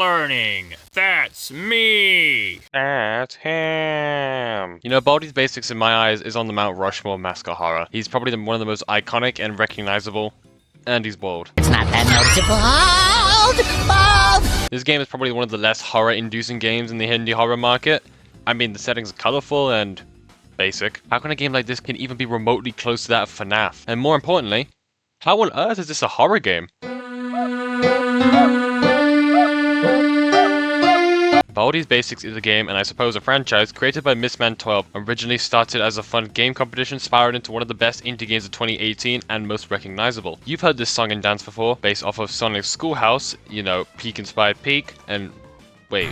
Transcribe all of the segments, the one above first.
learning. That's me. That's him. You know, Baldi's Basics in my eyes is on the Mount Rushmore of mascot horror. He's probably one of the most iconic and recognizable, and he's bald. It's not that noticeable. Bald! This game is probably one of the less horror-inducing games in the indie horror market. I mean, the settings are colorful and basic. How can a game like this can even be remotely close to that of FNAF? And more importantly, how on earth is this a horror game? Baldi's Basics is a game, and I suppose a franchise, created by Missman12, originally started as a fun game competition spiraled into one of the best indie games of 2018 and most recognizable. You've heard this song and dance before, based off of Sonic's Schoolhouse, you know, Peak inspired Peak, and wait,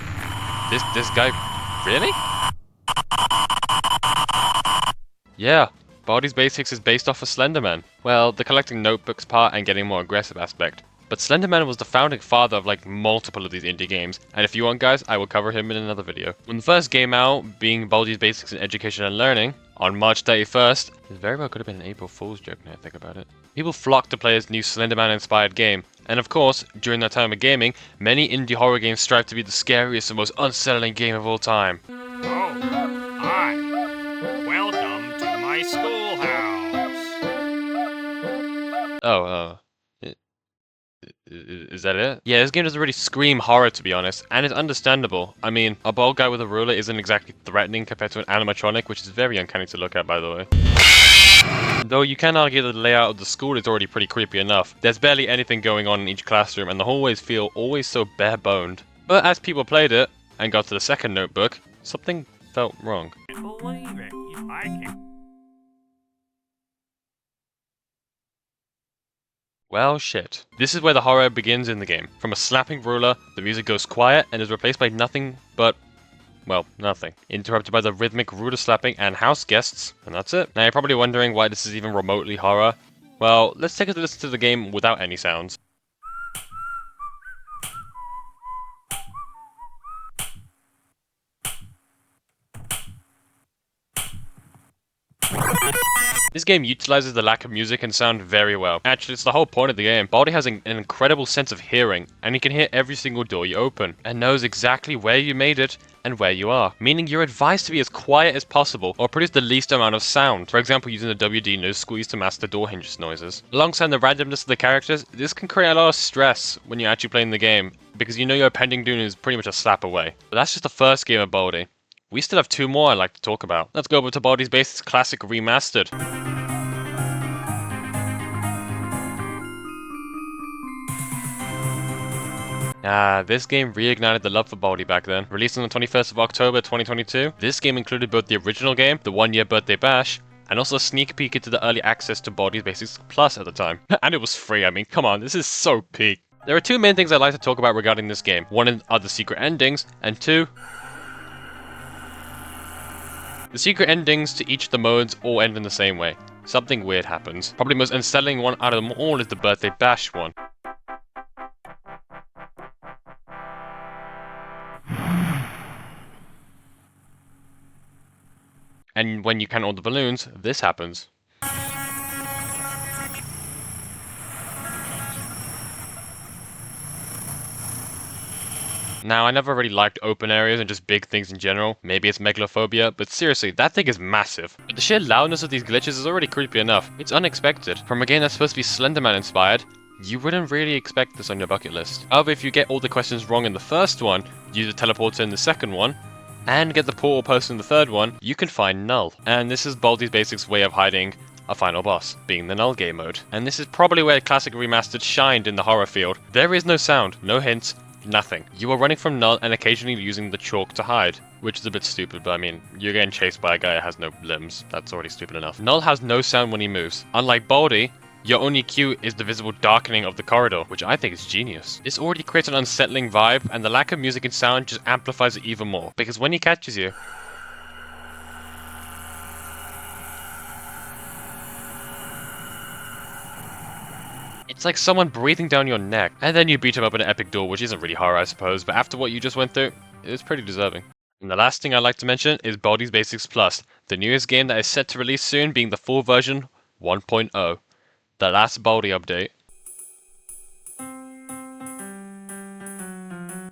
this guy, really? Yeah, Baldi's Basics is based off of Slenderman. Well, the collecting notebooks part and getting more aggressive aspect. But Slenderman was the founding father of like multiple of these indie games, and if you want guys, I will cover him in another video. When the first game out, being Baldi's Basics in Education and Learning, on March 31st, it very well could have been an April Fool's joke now I think about it. People flocked to play his new Slenderman inspired game, and of course, during that time of gaming, many indie horror games strive to be the scariest and most unsettling game of all time. Oh, hi. Welcome to my schoolhouse. Oh, is that it? Yeah, this game doesn't really scream horror, to be honest, and it's understandable. I mean, a bald guy with a ruler isn't exactly threatening compared to an animatronic, which is very uncanny to look at, by the way. Though you can argue that the layout of the school is already pretty creepy enough. There's barely anything going on in each classroom, and the hallways feel always so bare-boned. But as people played it, and got to the second notebook, something felt wrong. I can't believe it. I can't. Well, shit. This is where the horror begins in the game. From a slapping ruler, the music goes quiet and is replaced by nothing but, well, nothing. Interrupted by the rhythmic ruler slapping and house guests, and that's it. Now you're probably wondering why this is even remotely horror. Well, let's take a listen to the game without any sounds. This game utilizes the lack of music and sound very well. Actually, it's the whole point of the game. Baldi has an incredible sense of hearing, and he can hear every single door you open, and knows exactly where you made it and where you are, meaning you're advised to be as quiet as possible or produce the least amount of sound, for example using the WD nose squeeze to mask the door hinge noises. Alongside the randomness of the characters, this can create a lot of stress when you're actually playing the game, because you know your pending doom is pretty much a slap away. But that's just the first game of Baldi. We still have two more I'd like to talk about. Let's go over to Baldi's Basics Classic Remastered. This game reignited the love for Baldi back then. Released on the 21st of October 2022, this game included both the original game, the 1-year birthday bash, and also a sneak peek into the early access to Baldi's Basics Plus at the time. And it was free, I mean, come on, this is so peak. There are two main things I'd like to talk about regarding this game. One are the secret endings, and two, the secret endings to each of the modes all end in the same way. Something weird happens. Probably the most unsettling one out of them all is the birthday bash one. And when you count all the balloons, this happens. Now, I never really liked open areas and just big things in general. Maybe it's megalophobia, but seriously, that thing is massive. But the sheer loudness of these glitches is already creepy enough. It's unexpected. From a game that's supposed to be Slenderman inspired, you wouldn't really expect this on your bucket list. However, if you get all the questions wrong in the first one, use the teleporter in the second one, and get the portal post in the third one, you can find Null. And this is Baldi's Basics way of hiding a final boss, being the Null game mode. And this is probably where Classic Remastered shined in the horror field. There is no sound, no hints, nothing. You are running from Null and occasionally using the chalk to hide, which is a bit stupid, but I mean, you're getting chased by a guy that has no limbs. That's already stupid enough. Null has no sound when he moves. Unlike Baldi, your only cue is the visible darkening of the corridor, which I think is genius. This already creates an unsettling vibe, and the lack of music and sound just amplifies it even more, because when he catches you, it's like someone breathing down your neck. And then you beat him up in an epic duel, which isn't really horror, I suppose, but after what you just went through, it's pretty deserving. And the last thing I'd like to mention is Baldi's Basics Plus, the newest game that is set to release soon, being the full version 1.0. The last Baldi update.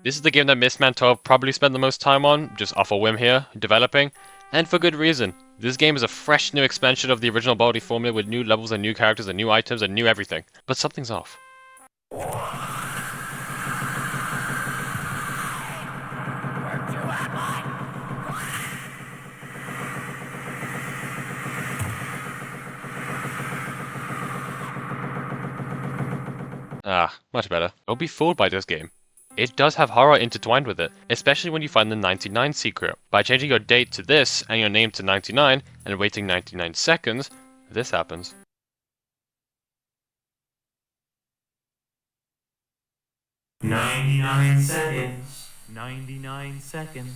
This is the game that Mistman 12 probably spent the most time on, just off a whim here, developing, and for good reason. This game is a fresh new expansion of the original Baldi formula with new levels and new characters and new items and new everything. But something's off. Ah, much better. Don't be fooled by this game. It does have horror intertwined with it, especially when you find the 99 secret. By changing your date to this and your name to 99 and waiting 99 seconds, this happens. "99 seconds, 99 seconds."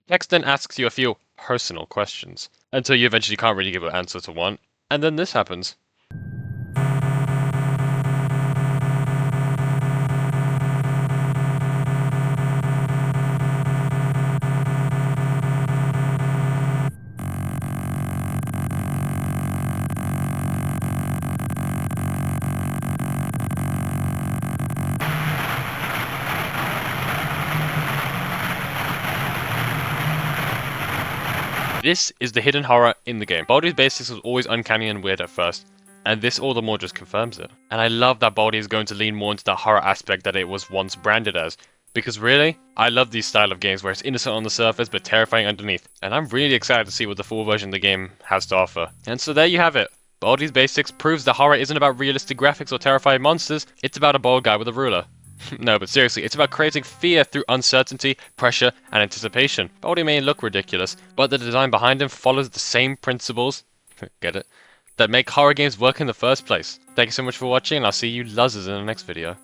Text then asks you a few personal questions, until you eventually can't really give an answer to one, and then this happens. This is the hidden horror in the game. Baldi's Basics was always uncanny and weird at first, and this all the more just confirms it. And I love that Baldi is going to lean more into the horror aspect that it was once branded as, because really, I love these style of games where it's innocent on the surface but terrifying underneath, and I'm really excited to see what the full version of the game has to offer. And so there you have it. Baldi's Basics proves that horror isn't about realistic graphics or terrifying monsters, it's about a bald guy with a ruler. No, but seriously, it's about creating fear through uncertainty, pressure, and anticipation. Baldi may look ridiculous, but the design behind him follows the same principles, get it, that make horror games work in the first place. Thank you so much for watching, and I'll see you luzzers in the next video.